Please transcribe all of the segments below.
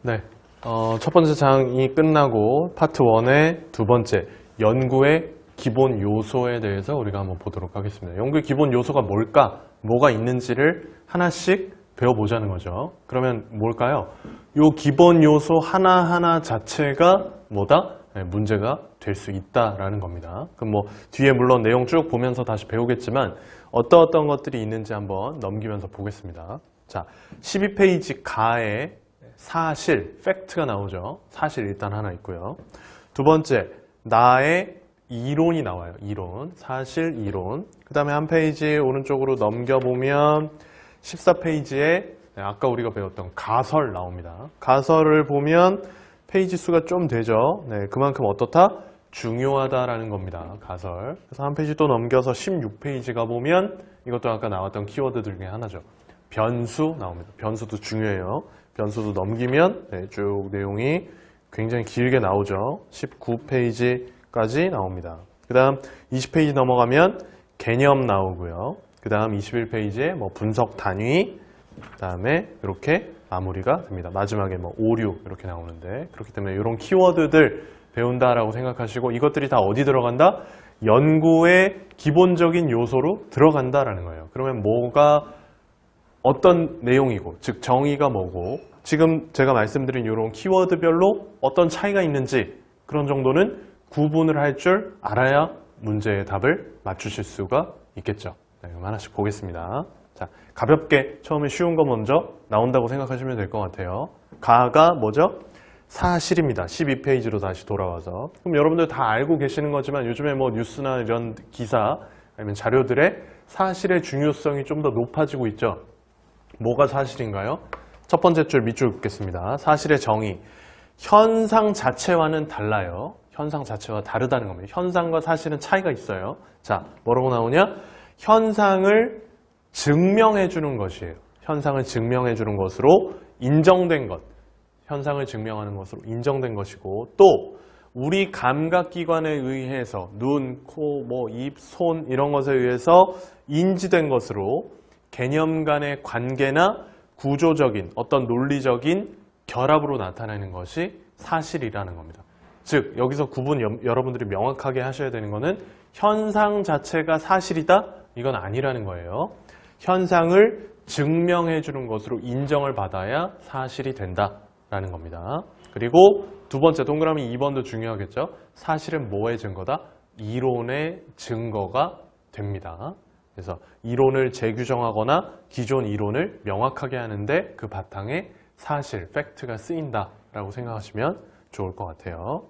네, 첫 번째 장이 끝나고 파트 1의 두 번째 연구의 기본 요소에 대해서 우리가 한번 보도록 하겠습니다. 연구의 기본 요소가 뭘까? 뭐가 있는지를 하나씩 배워보자는 거죠. 그러면 뭘까요? 요 기본 요소 하나하나 자체가 뭐다? 네, 문제가 될 수 있다라는 겁니다. 그럼 뭐 뒤에 물론 내용 쭉 보면서 다시 배우겠지만 어떤 것들이 있는지 한번 넘기면서 보겠습니다. 자, 12페이지 가에 사실, 팩트가 나오죠. 사실 일단 하나 있고요. 두 번째, 나의 이론이 나와요. 이론, 사실 이론. 그 다음에 한 페이지 오른쪽으로 넘겨보면 14페이지에 아까 우리가 배웠던 가설 나옵니다. 가설을 보면 페이지 수가 좀 되죠. 네, 그만큼 어떻다? 중요하다라는 겁니다. 가설. 그래서 한 페이지 또 넘겨서 16페이지가 보면 이것도 아까 나왔던 키워드들 중에 하나죠. 변수 나옵니다. 변수도 중요해요. 변수도 넘기면 네, 쭉 내용이 굉장히 길게 나오죠. 19페이지까지 나옵니다. 그 다음 20페이지 넘어가면 개념 나오고요. 그 다음 21페이지에 뭐 분석 단위, 그 다음에 이렇게 마무리가 됩니다. 마지막에 뭐 오류 이렇게 나오는데, 그렇기 때문에 이런 키워드들 배운다라고 생각하시고 이것들이 다 어디 들어간다? 연구의 기본적인 요소로 들어간다라는 거예요. 그러면 뭐가 어떤 내용이고, 즉 정의가 뭐고, 지금 제가 말씀드린 이런 키워드별로 어떤 차이가 있는지 그런 정도는 구분을 할 줄 알아야 문제의 답을 맞추실 수가 있겠죠. 네, 그럼 하나씩 보겠습니다. 자, 가볍게 처음에 쉬운 거 먼저 나온다고 생각하시면 될 것 같아요. 가가 뭐죠? 사실입니다. 12페이지로 다시 돌아와서. 그럼 여러분들 다 알고 계시는 거지만 요즘에 뭐 뉴스나 이런 기사 아니면 자료들의 사실의 중요성이 좀 더 높아지고 있죠. 뭐가 사실인가요? 첫 번째 줄 밑줄 긋겠습니다. 사실의 정의. 현상 자체와는 달라요. 현상 자체와 다르다는 겁니다. 현상과 사실은 차이가 있어요. 자, 뭐라고 나오냐? 현상을 증명해 주는 것이에요. 현상을 증명해 주는 것으로 인정된 것. 현상을 증명하는 것으로 인정된 것이고, 또 우리 감각기관에 의해서 눈, 코, 뭐 입, 손 이런 것에 의해서 인지된 것으로 개념 간의 관계나 구조적인 어떤 논리적인 결합으로 나타내는 것이 사실이라는 겁니다. 즉 여기서 구분 여러분들이 명확하게 하셔야 되는 것은 현상 자체가 사실이다? 이건 아니라는 거예요. 현상을 증명해 주는 것으로 인정을 받아야 사실이 된다라는 겁니다. 그리고 두 번째 동그라미 2번도 중요하겠죠. 사실은 뭐의 증거다? 이론의 증거가 됩니다. 그래서 이론을 재규정하거나 기존 이론을 명확하게 하는데 그 바탕에 사실, 팩트가 쓰인다라고 생각하시면 좋을 것 같아요.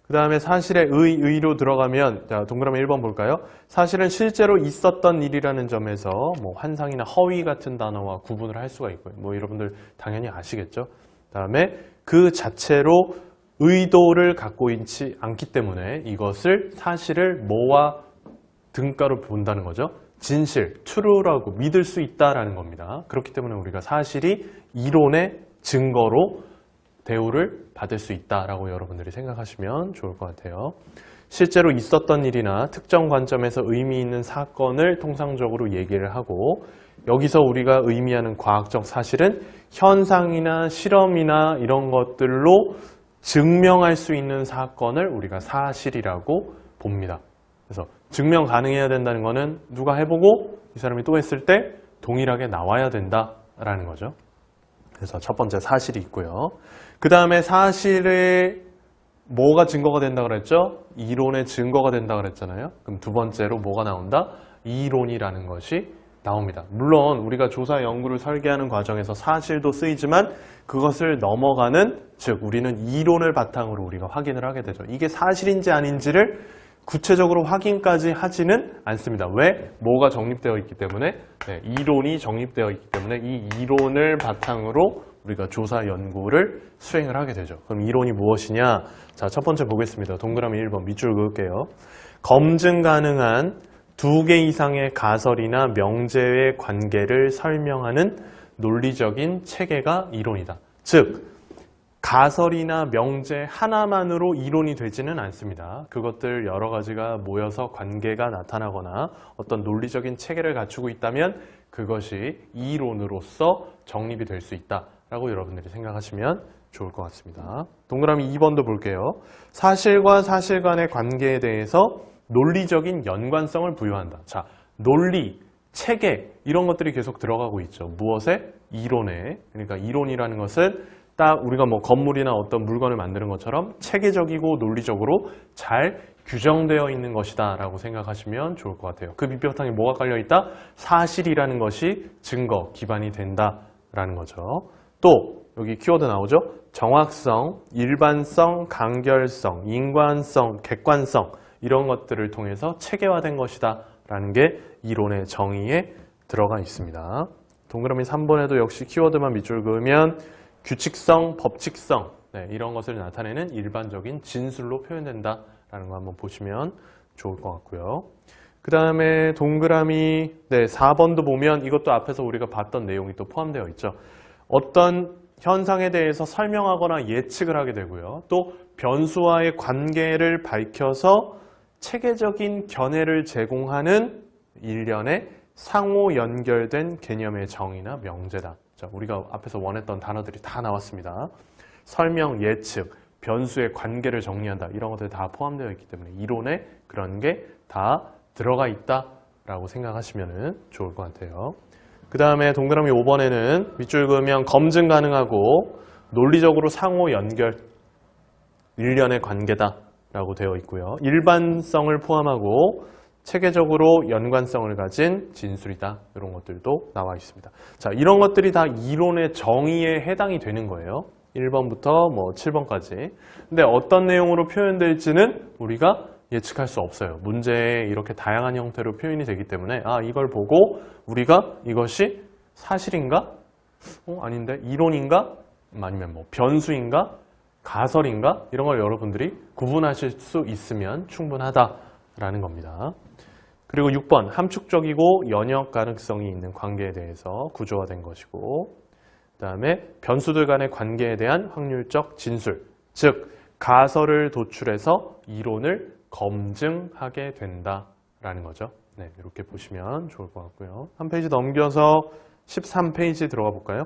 그 다음에 사실의 의로 들어가면, 자, 동그라미 1번 볼까요? 사실은 실제로 있었던 일이라는 점에서 뭐 환상이나 허위 같은 단어와 구분을 할 수가 있고요. 뭐 여러분들 당연히 아시겠죠? 그 다음에 그 자체로 의도를 갖고 있지 않기 때문에 이것을 사실을 뭐와 등가로 본다는 거죠. 진실, true라고 믿을 수 있다라는 겁니다. 그렇기 때문에 우리가 사실이 이론의 증거로 대우를 받을 수 있다라고 여러분들이 생각하시면 좋을 것 같아요. 실제로 있었던 일이나 특정 관점에서 의미 있는 사건을 통상적으로 얘기를 하고, 여기서 우리가 의미하는 과학적 사실은 현상이나 실험이나 이런 것들로 증명할 수 있는 사건을 우리가 사실이라고 봅니다. 그래서 증명 가능해야 된다는 거는 누가 해보고 이 사람이 또 했을 때 동일하게 나와야 된다라는 거죠. 그래서 첫 번째 사실이 있고요. 그 다음에 사실에 뭐가 증거가 된다 그랬죠? 이론의 증거가 된다 그랬잖아요. 그럼 두 번째로 뭐가 나온다? 이론이라는 것이 나옵니다. 물론 우리가 조사 연구를 설계하는 과정에서 사실도 쓰이지만 그것을 넘어가는, 즉 우리는 이론을 바탕으로 우리가 확인을 하게 되죠. 이게 사실인지 아닌지를 구체적으로 확인까지 하지는 않습니다. 왜? 뭐가 정립되어 있기 때문에, 네, 이론이 정립되어 있기 때문에 이 이론을 바탕으로 우리가 조사 연구를 수행을 하게 되죠. 그럼 이론이 무엇이냐? 자, 첫 번째 보겠습니다. 동그라미 1번 밑줄 그을게요. 검증 가능한 2개 이상의 가설이나 명제의 관계를 설명하는 논리적인 체계가 이론이다. 즉 가설이나 명제 하나만으로 이론이 되지는 않습니다. 그것들 여러 가지가 모여서 관계가 나타나거나 어떤 논리적인 체계를 갖추고 있다면 그것이 이론으로서 정립이 될 수 있다라고 여러분들이 생각하시면 좋을 것 같습니다. 동그라미 2번도 볼게요. 사실과 사실 간의 관계에 대해서 논리적인 연관성을 부여한다. 자, 논리, 체계 이런 것들이 계속 들어가고 있죠. 무엇에? 이론에. 그러니까 이론이라는 것은 딱 우리가 뭐 건물이나 어떤 물건을 만드는 것처럼 체계적이고 논리적으로 잘 규정되어 있는 것이다 라고 생각하시면 좋을 것 같아요. 그 밑바탕에 뭐가 깔려있다? 사실이라는 것이 증거, 기반이 된다라는 거죠. 또 여기 키워드 나오죠? 정확성, 일반성, 간결성, 인관성, 객관성 이런 것들을 통해서 체계화된 것이다 라는 게 이론의 정의에 들어가 있습니다. 동그라미 3번에도 역시 키워드만 밑줄 그으면 규칙성, 법칙성 이런 것을 나타내는 일반적인 진술로 표현된다라는 거 한번 보시면 좋을 것 같고요. 그 다음에 동그라미 4번도 보면 이것도 앞에서 우리가 봤던 내용이 또 포함되어 있죠. 어떤 현상에 대해서 설명하거나 예측을 하게 되고요. 또 변수와의 관계를 밝혀서 체계적인 견해를 제공하는 일련의 상호 연결된 개념의 정의나 명제다. 자, 우리가 앞에서 원했던 단어들이 다 나왔습니다. 설명, 예측, 변수의 관계를 정리한다. 이런 것들이 다 포함되어 있기 때문에 이론에 그런 게 다 들어가 있다라고 생각하시면 좋을 것 같아요. 그 다음에 동그라미 5번에는 밑줄 그으면 검증 가능하고 논리적으로 상호 연결, 일련의 관계다라고 되어 있고요. 일반성을 포함하고 체계적으로 연관성을 가진 진술이다. 이런 것들도 나와 있습니다. 자, 이런 것들이 다 이론의 정의에 해당이 되는 거예요. 1번부터 뭐 7번까지. 근데 어떤 내용으로 표현될지는 우리가 예측할 수 없어요. 문제에 이렇게 다양한 형태로 표현이 되기 때문에 이걸 보고 우리가 이것이 사실인가? 아닌데? 이론인가? 아니면 뭐 변수인가? 가설인가? 이런 걸 여러분들이 구분하실 수 있으면 충분하다라는 겁니다. 그리고 6번, 함축적이고 연역 가능성이 있는 관계에 대해서 구조화된 것이고, 그 다음에 변수들 간의 관계에 대한 확률적 진술, 즉 가설을 도출해서 이론을 검증하게 된다라는 거죠. 네, 이렇게 보시면 좋을 것 같고요. 한 페이지 넘겨서 13페이지 들어가 볼까요?